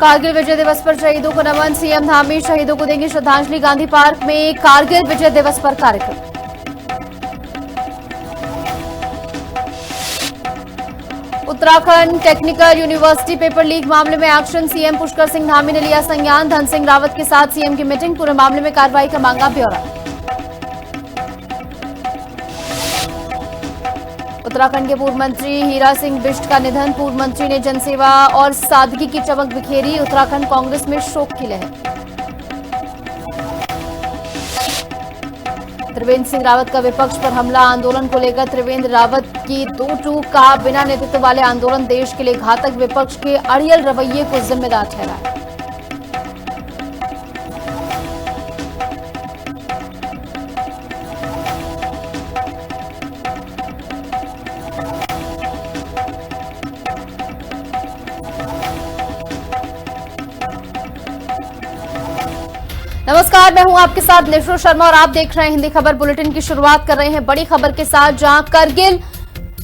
कारगिल विजय दिवस पर शहीदों को नमन। सीएम धामी शहीदों को देंगे श्रद्धांजलि। गांधी पार्क में कारगिल विजय दिवस पर कार्यक्रम। Uttarakhand technical university paper leak मामले में एक्शन। सीएम पुष्कर सिंह धामी ने लिया संज्ञान। धन सिंह रावत के साथ सीएम की मीटिंग। पूरे मामले में कार्रवाई का मांगा ब्यौरा। उत्तराखंड के पूर्व मंत्री हीरा सिंह बिष्ट का निधन। पूर्व मंत्री ने जनसेवा और सादगी की चमक बिखेरी। उत्तराखंड कांग्रेस में शोक की लहर। त्रिवेंद्र सिंह रावत का विपक्ष पर हमला। आंदोलन को लेकर त्रिवेंद्र रावत की दो टूक का बिना नेतृत्व वाले आंदोलन देश के लिए घातक। विपक्ष के अड़ियल रवैये को जिम्मेदार ठहराया। नमस्कार, मैं हूं आपके साथ निशु शर्मा और आप देख रहे हैं हिंदी खबर बुलेटिन की शुरुआत कर रहे हैं बड़ी खबर के साथ, जहां करगिल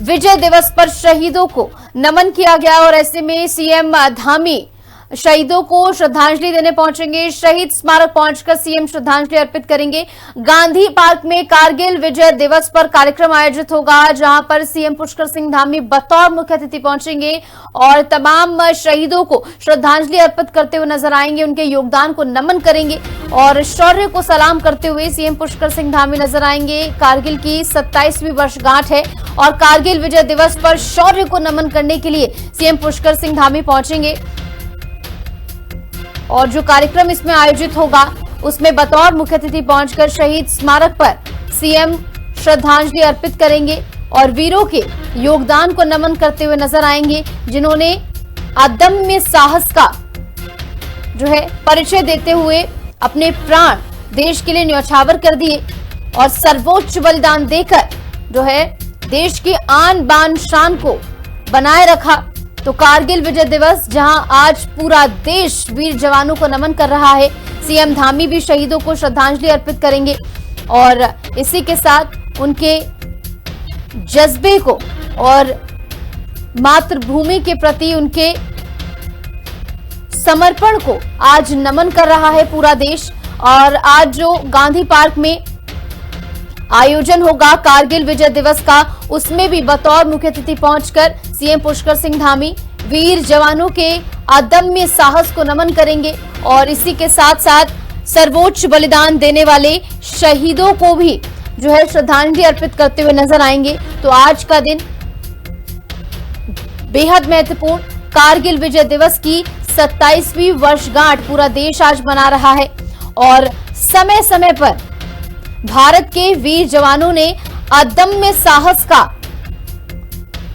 विजय दिवस पर शहीदों को नमन किया गया और ऐसे में सीएम धामी शहीदों को श्रद्धांजलि देने पहुंचेंगे। शहीद स्मारक पहुंचकर सीएम श्रद्धांजलि अर्पित करेंगे। गांधी पार्क में कारगिल विजय दिवस पर कार्यक्रम आयोजित होगा, जहां पर सीएम पुष्कर सिंह धामी बतौर मुख्य अतिथि पहुंचेंगे और तमाम शहीदों को श्रद्धांजलि अर्पित करते हुए नजर आएंगे। उनके योगदान को नमन करेंगे और शौर्य को सलाम करते हुए सीएम पुष्कर सिंह धामी नजर आएंगे। कारगिल की 27वीं वर्षगांठ है और कारगिल विजय दिवस पर शौर्य को नमन करने के लिए सीएम पुष्कर सिंह धामी पहुंचेंगे और जो कार्यक्रम इसमें आयोजित होगा उसमें बतौर मुख्य अतिथि पहुंचकर शहीद स्मारक पर सीएम श्रद्धांजलि अर्पित करेंगे और वीरों के योगदान को नमन करते हुए नजर आएंगे, जिन्होंने अदम्य साहस का जो है परिचय देते हुए अपने प्राण देश के लिए न्यौछावर कर दिए और सर्वोच्च बलिदान देकर जो है देश की आन बान शान को बनाए रखा। तो कारगिल विजय दिवस, जहां आज पूरा देश वीर जवानों को नमन कर रहा है, सीएम धामी भी शहीदों को श्रद्धांजलि अर्पित करेंगे और इसी के साथ उनके जज्बे को और मातृभूमि के प्रति उनके समर्पण को आज नमन कर रहा है पूरा देश। और आज जो गांधी पार्क में आयोजन होगा कारगिल विजय दिवस का, उसमें भी बतौर मुख्य अतिथि पहुंचकर सीएम पुष्कर सिंह धामी वीर जवानों के अदम्य साहस को नमन करेंगे और इसी के साथ साथ सर्वोच्च बलिदान देने वाले शहीदों को भी जो है श्रद्धांजलि अर्पित करते हुए नजर आएंगे। तो आज का दिन बेहद महत्वपूर्ण, कारगिल विजय दिवस की 27वीं वर्षगांठ पूरा देश आज मना रहा है और समय समय पर भारत के वीर जवानों ने अदम्य साहस का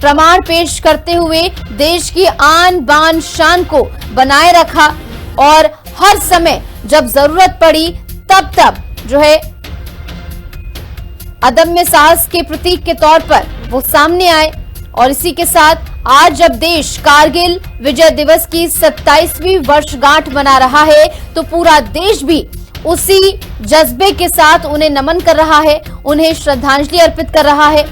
प्रमाण पेश करते हुए देश की आन बान शान को बनाए रखा और हर समय जब जरूरत पड़ी तब जो है अदम्य साहस के प्रतीक के तौर पर वो सामने आए। और इसी के साथ आज जब देश कारगिल विजय दिवस की 27वीं वर्षगांठ मना रहा है, तो पूरा देश भी उसी जज्बे के साथ उन्हें नमन कर रहा है, उन्हें श्रद्धांजलि अर्पित कर रहा है।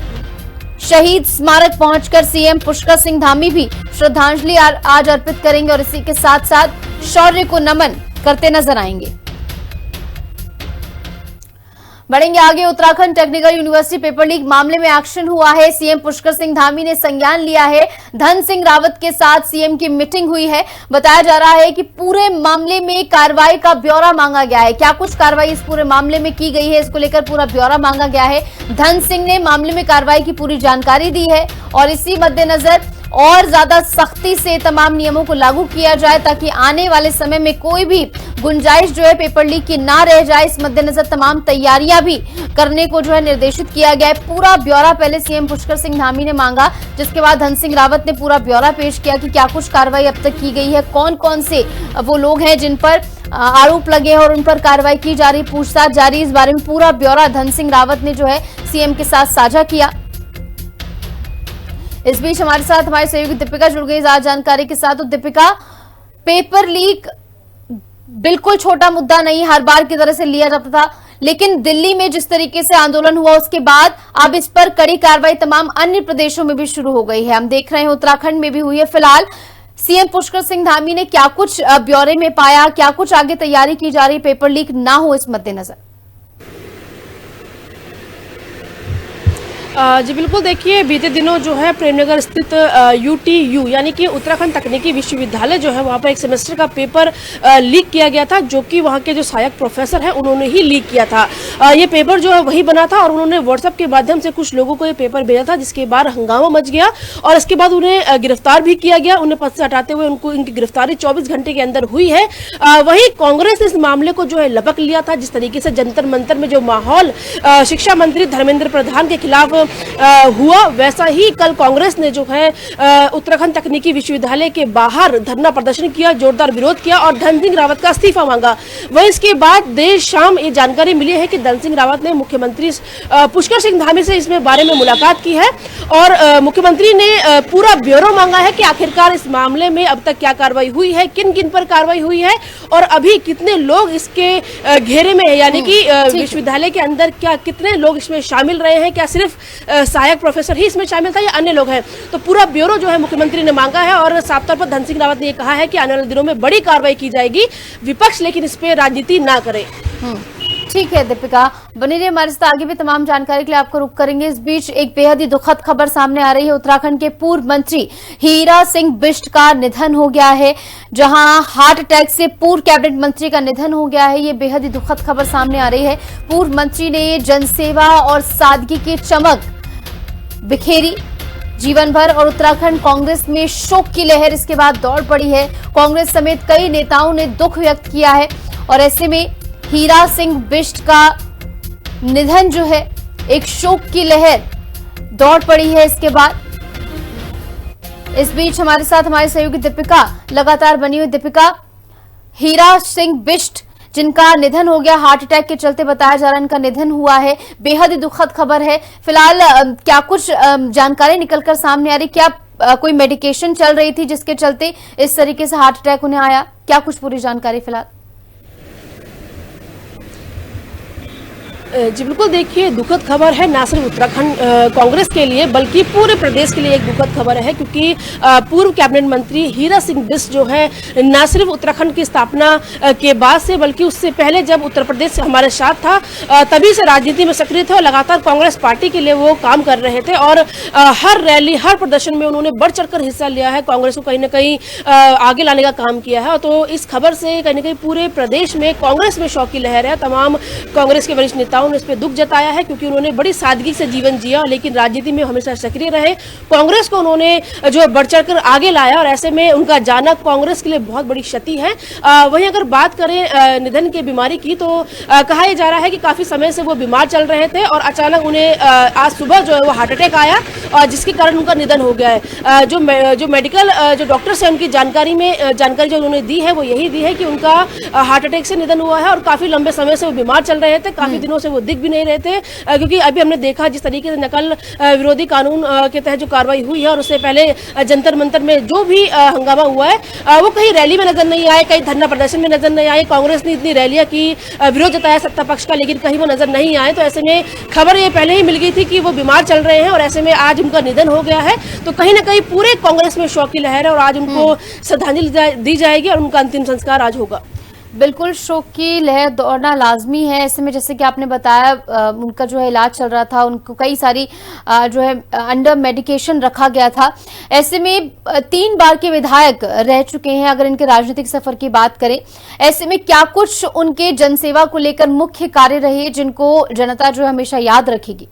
शहीद स्मारक पहुंचकर सीएम पुष्कर सिंह धामी भी श्रद्धांजलि आज अर्पित करेंगे और इसी के साथ साथ शौर्य को नमन करते नजर आएंगे। बढ़ेंगे आगे। Uttarakhand technical university paper leak मामले में एक्शन हुआ है। सीएम पुष्कर सिंह धामी ने संज्ञान लिया है। धन सिंह रावत के साथ सीएम की मीटिंग हुई है। बताया जा रहा है कि पूरे मामले में कार्रवाई का ब्यौरा मांगा गया है। क्या कुछ कार्रवाई इस पूरे मामले में की गई है, इसको लेकर पूरा ब्यौरा मांगा गया है। धन सिंह ने मामले में कार्रवाई की पूरी जानकारी दी है और इसी मद्देनजर और ज्यादा सख्ती से तमाम नियमों को लागू किया जाए ताकि आने वाले समय में कोई भी गुंजाइश जो है पेपर लीक की ना रह जाए। इस मद्देनजर तमाम तैयारियां भी करने को जो है निर्देशित किया गया है। पूरा ब्यौरा पहले सीएम पुष्कर सिंह धामी ने मांगा, जिसके बाद धन सिंह रावत ने पूरा ब्यौरा पेश किया कि क्या कुछ कार्रवाई अब तक की गई है, कौन कौन से वो लोग हैं जिन पर आरोप लगे हैं और उन पर कार्रवाई की जा रही, पूछताछ जारी। इस बारे में पूरा ब्यौरा धन सिंह रावत ने जो है सीएम के साथ साझा किया। इस बीच हमारे साथ हमारे सहयोगी दीपिका जुड़ गई ज्यादा जानकारी के साथ। तो दीपिका, पेपर लीक बिल्कुल छोटा मुद्दा नहीं, हर बार की तरह से लिया जाता था, लेकिन दिल्ली में जिस तरीके से आंदोलन हुआ उसके बाद अब इस पर कड़ी कार्रवाई तमाम अन्य प्रदेशों में भी शुरू हो गई है। हम देख रहे हैं उत्तराखंड में भी हुई है। फिलहाल सीएम पुष्कर सिंह धामी ने क्या कुछ ब्यौरे में पाया, क्या कुछ आगे तैयारी की जा रही पेपर लीक ना हो इस मद्देनजर? जी बिल्कुल, देखिए बीते दिनों जो है प्रेमनगर स्थित UTU यानी कि उत्तराखंड तकनीकी विश्वविद्यालय जो है वहाँ पर एक सेमेस्टर का पेपर लीक किया गया था, जो कि वहाँ के जो सहायक प्रोफेसर हैं उन्होंने ही लीक किया था। ये पेपर जो है वही बना था और उन्होंने व्हाट्सएप के माध्यम से कुछ लोगों को ये पेपर भेजा था, जिसके बाद हंगामा मच गया और इसके बाद उन्हें गिरफ्तार भी किया गया। उन्हें पद से हटाते हुए उनको इनकी गिरफ्तारी 24 घंटे के अंदर हुई है। वहीं कांग्रेस ने इस मामले को जो है लपक लिया था। जिस तरीके से जंतर मंतर में जो माहौल शिक्षा मंत्री धर्मेंद्र प्रधान के खिलाफ हुआ, वैसा ही कल कांग्रेस ने जो है उत्तराखंड तकनीकी विश्वविद्यालय के बाहर धरना प्रदर्शन किया, जोरदार विरोध किया और धन सिंह रावत का इस्तीफा मांगा। वहीं इसके बाद देर शाम ये जानकारी मिली है कि धन सिंह रावत ने मुख्यमंत्री पुष्कर सिंह धामी से इसमें बारे में मुलाकात की है और मुख्यमंत्री ने पूरा ब्यौरा मांगा है कि आखिरकार इस मामले में अब तक क्या कार्रवाई हुई है, किन किन पर कार्रवाई हुई है और अभी कितने लोग इसके घेरे में है, यानी कि विश्वविद्यालय के अंदर क्या कितने लोग इसमें शामिल रहे हैं, क्या सिर्फ सहायक प्रोफेसर ही इसमें शामिल था या अन्य लोग हैं। तो पूरा ब्यूरो जो है मुख्यमंत्री ने मांगा है और साफ तौर पर धन सिंह रावत ने यह कहा है कि आने वाले दिनों में बड़ी कार्रवाई की जाएगी, विपक्ष लेकिन इस पे राजनीति ना करे। ठीक है दीपिका, बनी रही हमारे साथ, आगे भी तमाम जानकारी के लिए आपको रुक करेंगे। इस बीच एक बेहद ही दुखद खबर सामने आ रही है। उत्तराखंड के पूर्व मंत्री हीरा सिंह बिष्ट का निधन हो गया है। जहां हार्ट अटैक से पूर्व कैबिनेट मंत्री का निधन हो गया है, ये बेहद ही दुखद खबर सामने आ रही है। पूर्व मंत्री ने जनसेवा और सादगी की चमक बिखेरी जीवन भर और उत्तराखंड कांग्रेस में शोक की लहर इसके बाद दौड़ पड़ी है। कांग्रेस समेत कई नेताओं ने दुख व्यक्त किया है और ऐसे में हीरा सिंह बिष्ट का निधन जो है एक शोक की लहर दौड़ पड़ी है इसके बाद। इस बीच हमारे साथ हमारी सहयोगी दीपिका लगातार बनी हुई। दीपिका, हीरा सिंह बिष्ट जिनका निधन हो गया, हार्ट अटैक के चलते बताया जा रहा है इनका निधन हुआ है, बेहद ही दुखद खबर है। फिलहाल क्या कुछ जानकारी निकलकर सामने आ रही, क्या कोई मेडिकेशन चल रही थी जिसके चलते इस तरीके से हार्ट अटैक उन्हें आया, क्या कुछ पूरी जानकारी फिलहाल? जी बिल्कुल, देखिए दुखद खबर है ना सिर्फ उत्तराखंड कांग्रेस के लिए बल्कि पूरे प्रदेश के लिए एक दुखद खबर है, क्योंकि पूर्व कैबिनेट मंत्री हीरा सिंह बिष्ट जो है ना सिर्फ उत्तराखंड की स्थापना के बाद से बल्कि उससे पहले जब उत्तर प्रदेश हमारे साथ था तभी से राजनीति में सक्रिय थे और लगातार कांग्रेस पार्टी के लिए वो काम कर रहे थे और हर रैली हर प्रदर्शन में उन्होंने बढ़ चढ़कर हिस्सा लिया है, कांग्रेस को कहीं ना कहीं आगे लाने का काम किया है। तो इस खबर से कहीं ना कहीं पूरे प्रदेश में कांग्रेस में शौक की लहर है। तमाम कांग्रेस के वरिष्ठ नेताओं ने इस पर दुख जताया है, क्योंकि उन्होंने बड़ी सादगी से जीवन जिया लेकिन राजनीति में हमेशा सक्रिय रहे। कांग्रेस को उन्होंने जो बढ़ चढ़कर आगे लाया और ऐसे में उनका जाना कांग्रेस के लिए बहुत बड़ी क्षति है। वहीं अगर बात करें निधन की बीमारी की तो कहा यह जा रहा है कि काफी समय से वो बीमार चल रहे थे और अचानक उन्हें आज सुबह जो है वो हार्ट अटैक आया और जिसके कारण उनका निधन हो गया है। जो मेडिकल जो डॉक्टर्स हैं उनकी जानकारी जो उन्होंने दी है वो यही दी है कि उनका हार्ट अटैक से निधन हुआ है और काफी लंबे समय से वो बीमार चल रहे थे, काफी दिनों से वो दिख भी नहीं रहे थे, क्योंकि अभी हमने देखा जिस तरीके से नकल विरोधी कानून के तहत जो कार्रवाई हुई है और उससे पहले जंतर मंतर में जो भी हंगामा हुआ है वो कहीं रैली में नजर नहीं आए, कहीं धरना प्रदर्शन में नजर नहीं आए। कांग्रेस ने इतनी रैलियां की, विरोध जताया सत्ता पक्ष का, लेकिन कहीं वो नजर नहीं आए। तो ऐसे में खबर ये पहले ही मिल गई थी कि वो बीमार चल रहे हैं और ऐसे में आज उनका निधन हो गया है। तो कहीं ना कहीं पूरे कांग्रेस में शोक की लहर है और आज उनको श्रद्धांजलि दी जाएगी और उनका अंतिम संस्कार आज होगा। बिल्कुल, शोक की लहर दौड़ना लाजमी है। ऐसे में जैसे कि आपने बताया उनका जो है इलाज चल रहा था, उनको कई सारी जो है अंडर मेडिकेशन रखा गया था। ऐसे में 3 बार के विधायक रह चुके हैं अगर इनके राजनीतिक सफर की बात करें। ऐसे में क्या कुछ उनके जनसेवा को लेकर मुख्य कार्य रहे जिनको जनता जो है हमेशा याद रखेगी?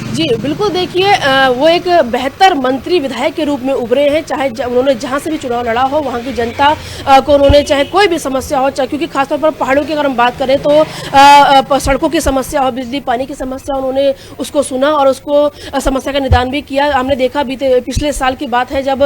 जी बिल्कुल, देखिए वो एक बेहतर मंत्री विधायक के रूप में उभरे हैं। चाहे उन्होंने जहां से भी चुनाव लड़ा हो वहां की जनता को उन्होंने चाहे कोई भी समस्या हो, चाहे क्योंकि खासतौर पर पहाड़ों की अगर हम बात करें तो सड़कों की समस्या हो, बिजली पानी की समस्या, उन्होंने उसको सुना और उसको समस्या का निदान भी किया। हमने देखा पिछले साल की बात है जब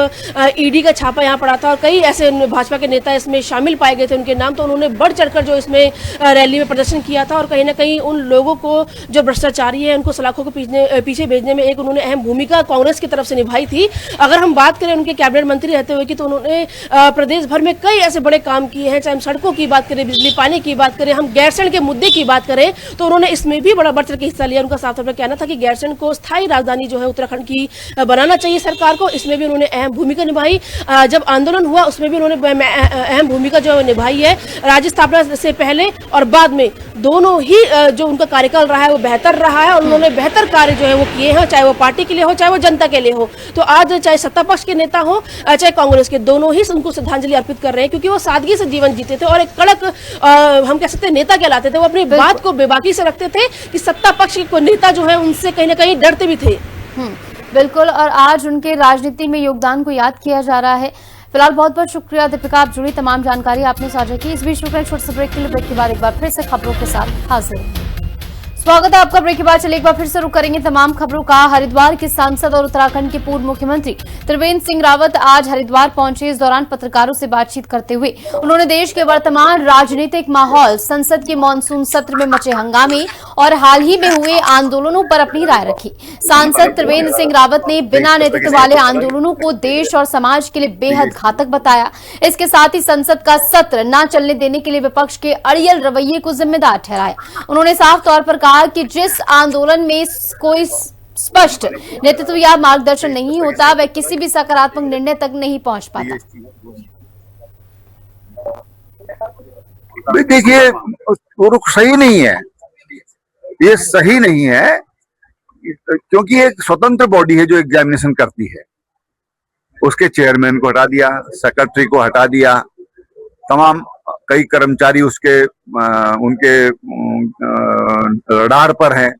ईडी का छापा यहाँ पड़ा था और कई ऐसे भाजपा के नेता इसमें शामिल पाए गए थे उनके नाम, तो उन्होंने बढ़ चढ़कर जो इसमें रैली में प्रदर्शन किया था और कहीं ना कहीं उन लोगों को जो भ्रष्टाचारी है उनको सलाखों के पीछे भेजने में एक उन्होंने अहम भूमिका कांग्रेस की तरफ से निभाई थी। अगर हम बात करें उनके कैबिनेट मंत्री रहते हुए कि तो उन्होंने प्रदेश भर में कई ऐसे बड़े काम किए हैं, चाहे हम सड़कों की बात करें, बिजली पानी की बात करें, हम गैरसैंण के मुद्दे की बात करें तो उन्होंने इसमें भी बड़ा बढ़ चढ़ के हिस्सा लिया। उनका साफ तौर पर कहना था कि गैरसैंण को स्थायी राजधानी जो है उत्तराखंड की बनाना चाहिए सरकार को, इसमें भी उन्होंने अहम भूमिका निभाई। जब आंदोलन हुआ उसमें भी उन्होंने अहम भूमिका जो निभाई है। राज्य स्थापना से पहले और बाद में दोनों ही जो उनका कार्यकाल रहा है वो बेहतर रहा है और उन्होंने बेहतर कार्य जो है वो किए हैं, चाहे वो पार्टी के लिए हो चाहे वो जनता के लिए हो। तो आज चाहे सत्ता पक्ष के नेता हो चाहे कांग्रेस के, दोनों ही उनको श्रद्धांजलि अर्पित कर रहे हैं, क्योंकि वो सादगी से जीवन जीते थे और एक कड़क हम कह सकते हैं नेता कहलाते थे। वो अपनी बात को बेबाकी से रखते थे कि सत्ता पक्ष के नेता जो है उनसे कहीं ना कहीं डरते भी थे। बिल्कुल, और आज उनके राजनीति में योगदान को याद किया जा रहा है। फिलहाल बहुत बहुत शुक्रिया दीपिका, आप जुड़ी तमाम जानकारी आपने साझा की। इस बीच रुकने छोटे से ब्रेक के लिए, ब्रेक के बाद एक बार फिर से खबरों के साथ हाजिर। स्वागत है आपका। ब्रेक के बाद चलिए एक बार फिर से रुक करेंगे तमाम खबरों का। हरिद्वार के सांसद और उत्तराखंड के पूर्व मुख्यमंत्री त्रिवेंद्र सिंह रावत आज हरिद्वार पहुंचे। इस दौरान पत्रकारों से बातचीत करते हुए उन्होंने देश के वर्तमान राजनीतिक माहौल, संसद के मानसून सत्र में मचे हंगामे और हाल ही में हुए आंदोलनों पर अपनी राय रखी। सांसद त्रिवेंद्र सिंह रावत ने बिना नेतृत्व वाले आंदोलनों को देश और समाज के लिए बेहद घातक बताया। इसके साथ ही संसद का सत्र न चलने देने के लिए विपक्ष के अड़ियल रवैये को जिम्मेदार ठहराया। उन्होंने साफ तौर पर कहा कि जिस आंदोलन में कोई स्पष्ट नेतृत्व या मार्गदर्शन नहीं होता वह किसी भी सकारात्मक निर्णय तक नहीं पहुंच पाता। देखिए, वो सही नहीं है, ये सही नहीं है, क्योंकि एक स्वतंत्र बॉडी है जो एग्जामिनेशन करती है। उसके चेयरमैन को हटा दिया, सेक्रेटरी को हटा दिया, तमाम कई कर्मचारी उसके उनके रडार पर हैं,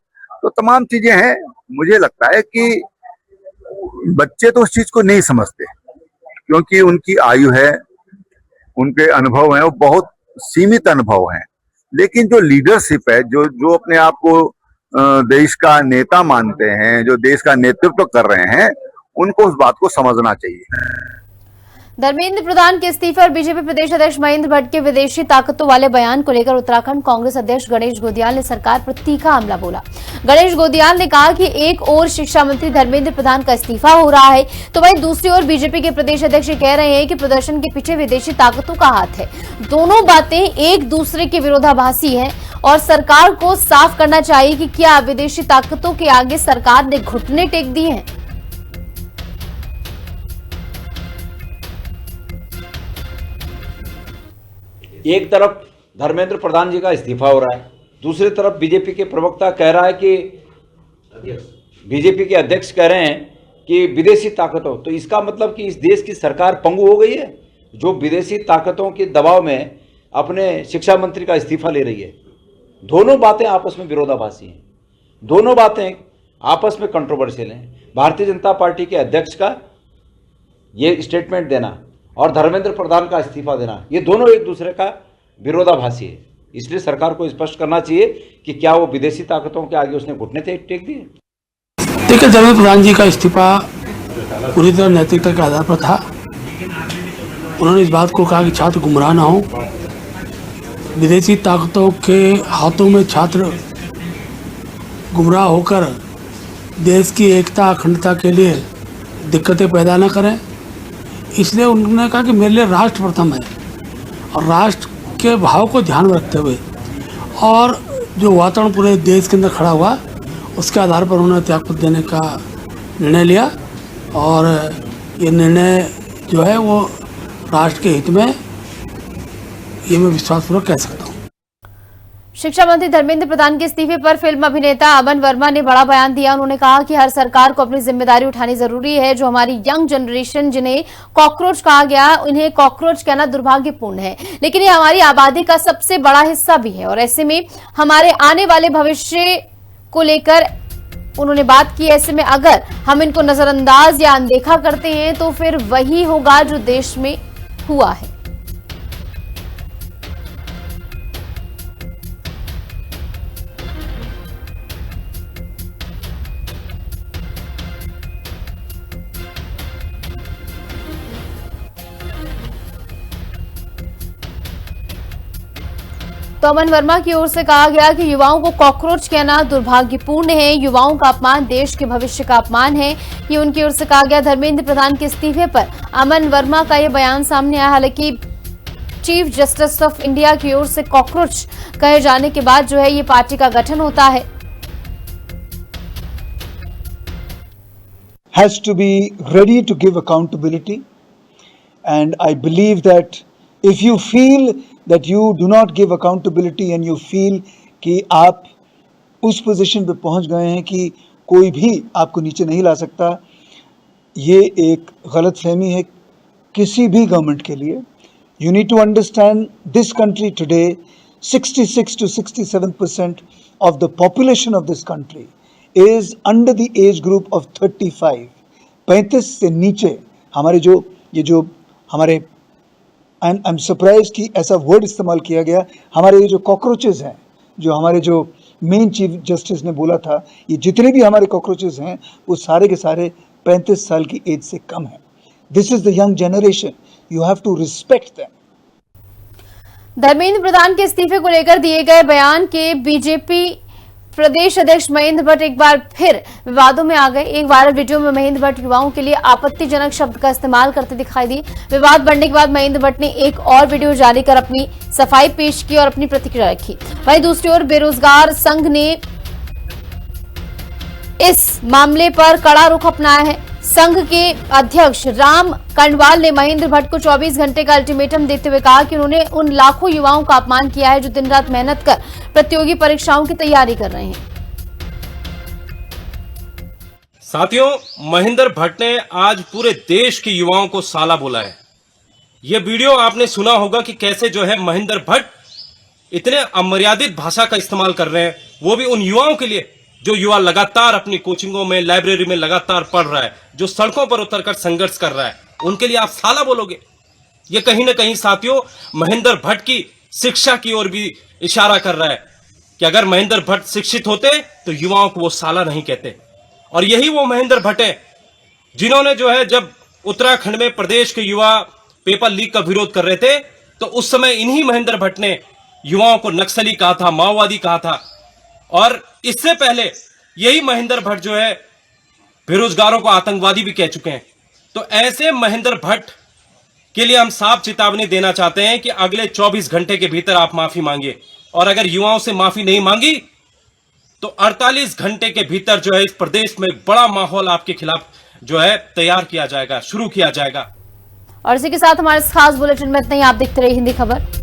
तो तमाम चीजें हैं। मुझे लगता है कि बच्चे तो उस चीज को नहीं समझते, क्योंकि उनकी आयु है, उनके अनुभव हैं, वो बहुत सीमित अनुभव हैं। लेकिन जो लीडरशिप है, जो अपने आप को देश का नेता मानते हैं, जो देश का नेतृत्व कर रहे हैं, उनको उस बात को समझना चाहिए। धर्मेंद्र प्रधान के इस्तीफे और बीजेपी प्रदेश अध्यक्ष महेंद्र भट्ट के विदेशी ताकतों वाले बयान को लेकर उत्तराखंड कांग्रेस अध्यक्ष गणेश गोदियाल ने सरकार पर तीखा हमला बोला। गणेश गोदियाल ने कहा कि एक ओर शिक्षा मंत्री धर्मेंद्र प्रधान का इस्तीफा हो रहा है तो वहीं दूसरी ओर बीजेपी के प्रदेश अध्यक्ष कह रहे हैं कि प्रदर्शन के पीछे विदेशी ताकतों का हाथ है। दोनों बातें एक दूसरे के विरोधाभासी हैं और सरकार को साफ करना चाहिए कि क्या विदेशी ताकतों के आगे सरकार ने घुटने टेक दिए हैं। एक तरफ धर्मेंद्र प्रधान जी का इस्तीफा हो रहा है, दूसरी तरफ बीजेपी के प्रवक्ता कह रहा है कि बीजेपी के अध्यक्ष कह रहे हैं कि विदेशी ताकतों, तो इसका मतलब कि इस देश की सरकार पंगु हो गई है जो विदेशी ताकतों के दबाव में अपने शिक्षा मंत्री का इस्तीफा ले रही है। दोनों बातें आपस में विरोधाभासी हैं, दोनों बातें आपस में कंट्रोवर्शियल हैं। भारतीय जनता पार्टी के अध्यक्ष का ये स्टेटमेंट देना और धर्मेंद्र प्रधान का इस्तीफा देना, ये दोनों एक दूसरे का विरोधाभासी है। इसलिए सरकार को स्पष्ट करना चाहिए कि क्या वो विदेशी ताकतों के आगे उसने घुटने टेक दिए। देखिए, धर्मेंद्र प्रधान जी का इस्तीफा पूरी तरह नैतिकता के आधार पर था। उन्होंने इस बात को कहा कि छात्र गुमराह ना हो, विदेशी ताकतों के हाथों में छात्र गुमराह होकर देश की एकता अखंडता के लिए दिक्कतें पैदा न करें। इसलिए उन्होंने कहा कि मेरे लिए राष्ट्र प्रथम है और राष्ट्र के भाव को ध्यान में रखते हुए और जो वातावरण पूरे देश के अंदर खड़ा हुआ उसके आधार पर उन्होंने त्यागपत्र देने का निर्णय लिया और ये निर्णय जो है वो राष्ट्र के हित में, ये मैं विश्वासपूर्वक कह सकता हूँ। शिक्षा मंत्री धर्मेंद्र प्रधान के इस्तीफे पर फिल्म अभिनेता अमन वर्मा ने बड़ा बयान दिया। उन्होंने कहा कि हर सरकार को अपनी जिम्मेदारी उठानी जरूरी है। जो हमारी यंग जनरेशन जिन्हें कॉकरोच कहा गया, उन्हें कॉकरोच कहना दुर्भाग्यपूर्ण है, लेकिन ये हमारी आबादी का सबसे बड़ा हिस्सा भी है और ऐसे में हमारे आने वाले भविष्य को लेकर उन्होंने बात की। ऐसे में अगर हम इनको नजरअंदाज या अनदेखा करते हैं तो फिर वही होगा जो देश में हुआ है। तो अमन वर्मा की ओर से कहा गया कि युवाओं को कॉकरोच कहना दुर्भाग्यपूर्ण है, युवाओं का अपमान देश के भविष्य का अपमान है, ये उनकी ओर से कहा गया। धर्मेंद्र प्रधान के इस्तीफे पर अमन वर्मा का यह बयान सामने आया। हालांकि चीफ जस्टिस ऑफ इंडिया की ओर से कॉकरोच कहे जाने के बाद जो है ये पार्टी का गठन होता है। Has to be ready to give accountability, and I believe that if you feel that you do not give accountability and you feel कि आप उस पोजीशन पे पहुंच गए हैं कि कोई भी आपको नीचे नहीं ला सकता, ये एक गलतफहमी है किसी भी गवर्नमेंट के लिए। You need to understand this country today, 66 to 67% of the population of this country is under the age group of 35। 35 से नीचे हमारे जो हमारे आई एम सरप्राइज कि ऐसा वर्ड इस्तेमाल किया गया। हमारे ये जो कॉकरोचेस हैं, जो हमारे जो मेन चीफ जस्टिस ने बोला था, ये जितने भी हमारे कॉकरोचेस हैं वो सारे के सारे 35 साल की एज से कम हैं। This is the young generation, you have to respect them. Dharmendra Pradhan के इस्तीफे को लेकर दिए गए बयान के बीजेपी प्रदेश अध्यक्ष महेंद्र भट्ट एक बार फिर विवादों में आ गए। एक वायरल वीडियो में महेंद्र भट्ट युवाओं के लिए आपत्तिजनक शब्द का इस्तेमाल करते दिखाई दिए। विवाद बढ़ने के बाद महेंद्र भट्ट ने एक और वीडियो जारी कर अपनी सफाई पेश की और अपनी प्रतिक्रिया रखी। वहीं दूसरी ओर बेरोजगार संघ ने इस मामले पर कड़ा रुख अपनाया है। संघ के अध्यक्ष राम कंडवाल ने महेंद्र भट्ट को 24 घंटे का अल्टीमेटम देते हुए कहा कि उन्होंने उन लाखों युवाओं का अपमान किया है जो दिन रात मेहनत कर प्रतियोगी परीक्षाओं की तैयारी कर रहे हैं। साथियों, महेंद्र भट्ट ने आज पूरे देश के युवाओं को साला बोला है। यह वीडियो आपने सुना होगा कि कैसे जो है महेंद्र भट्ट इतने अमर्यादित भाषा का इस्तेमाल कर रहे हैं, वो भी उन युवाओं के लिए जो युवा लगातार अपनी कोचिंगों में, लाइब्रेरी में लगातार पढ़ रहा है, जो सड़कों पर उतरकर संघर्ष कर रहा है, उनके लिए आप साला बोलोगे। ये कहीं ना कहीं साथियों महेंद्र भट्ट की शिक्षा की ओर भी इशारा कर रहा है कि अगर महेंद्र भट्ट शिक्षित होते तो युवाओं को वो साला नहीं कहते। और यही वो महेंद्र भट्ट है जिन्होंने जो है जब उत्तराखंड में प्रदेश के युवा पेपर लीक का विरोध कर रहे थे तो उस समय इन्हीं महेंद्र भट्ट ने युवाओं को नक्सली कहा था, माओवादी कहा था। और इससे पहले यही महेंद्र भट्ट जो है बेरोजगारों को आतंकवादी भी कह चुके हैं। तो ऐसे महेंद्र भट्ट के लिए हम साफ चेतावनी देना चाहते हैं कि अगले 24 घंटे के भीतर आप माफी मांगिए, और अगर युवाओं से माफी नहीं मांगी तो 48 घंटे के भीतर जो है इस प्रदेश में बड़ा माहौल आपके खिलाफ जो है तैयार किया जाएगा, शुरू किया जाएगा। और इसी के साथ हमारे इस खास बुलेटिन में इतना ही। आप देखते रहिए हिंदी खबर।